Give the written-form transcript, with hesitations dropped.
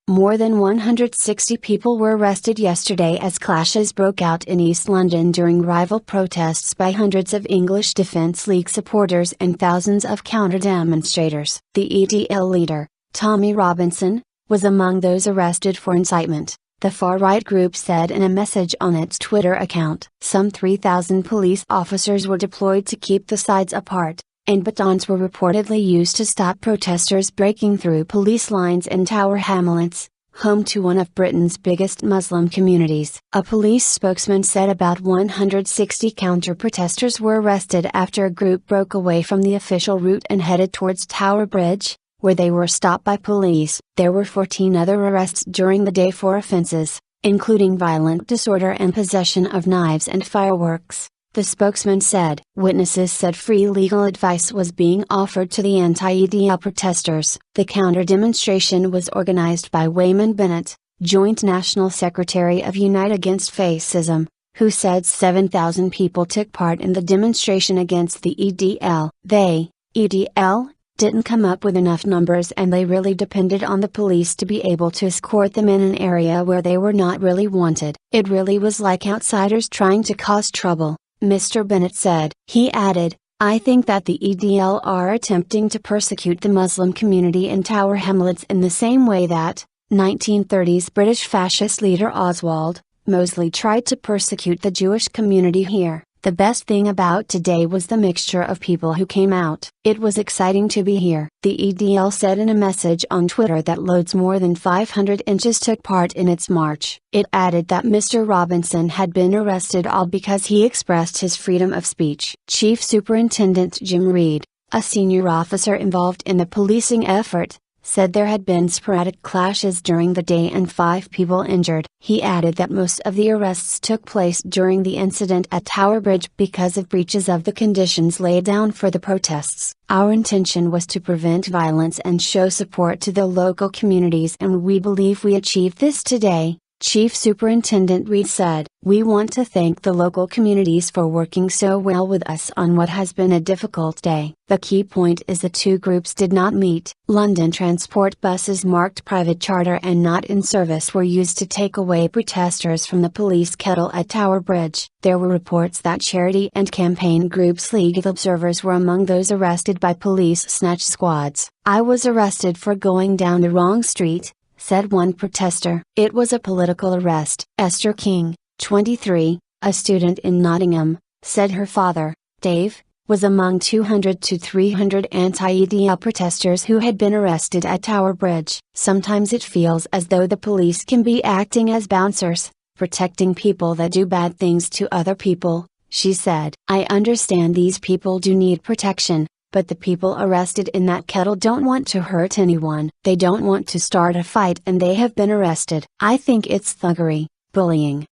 More than 160 people were arrested yesterday as clashes broke out in East London during rival protests by hundreds of English Defence League supporters and thousands of counter-demonstrators. The EDL leader, Tommy Robinson, was among those arrested for incitement, the far-right group said in a message on its Twitter account. Some 3,000 police officers were deployed to keep the sides apart, and batons were reportedly used to stop protesters breaking through police lines in Tower Hamlets, home to one of Britain's biggest Muslim communities. A police spokesman said about 160 counter-protesters were arrested after a group broke away from the official route and headed towards Tower Bridge, where they were stopped by police. There were 14 other arrests during the day for offences, including violent disorder and possession of knives and fireworks, the spokesman said. Witnesses said free legal advice was being offered to the anti-EDL protesters. The counter-demonstration was organised by Weyman Bennett, Joint National Secretary of Unite Against Facism, who said 7,000 people took part in the demonstration against the EDL. They, EDL, didn't come up with enough numbers and they really depended on the police to be able to escort them in an area where they were not really wanted. It really was like outsiders trying to cause trouble, Mr. Bennett said. He added, "I think that the EDL are attempting to persecute the Muslim community in Tower Hamlets in the same way that 1930s British fascist leader Oswald Mosley tried to persecute the Jewish community here. The best thing about today was the mixture of people who came out. It was exciting to be here." The EDL said in a message on Twitter that loads more than 500 inches took part in its march. It added that Mr. Robinson had been arrested all because he expressed his freedom of speech. Chief Superintendent Jim Reed, a senior officer involved in the policing effort, said there had been sporadic clashes during the day and 5 people injured. He added that most of the arrests took place during the incident at Tower Bridge because of breaches of the conditions laid down for the protests. "Our intention was to prevent violence and show support to the local communities, and we believe we achieved this today," Chief Superintendent Reed said. "We want to thank the local communities for working so well with us on what has been a difficult day." The key point is the two groups did not meet. London Transport buses marked private charter and not in service were used to take away protesters from the police kettle at Tower Bridge. There were reports that charity and campaign groups legal observers were among those arrested by police snatch squads. "I was arrested for going down the wrong street," said one protester. "It was a political arrest." Esther King, 23, a student in Nottingham, said her father, Dave, was among 200 to 300 anti-EDL protesters who had been arrested at Tower Bridge. "Sometimes it feels as though the police can be acting as bouncers, protecting people that do bad things to other people," she said. "I understand these people do need protection, but the people arrested in that kettle don't want to hurt anyone. They don't want to start a fight and they have been arrested. I think it's thuggery, bullying."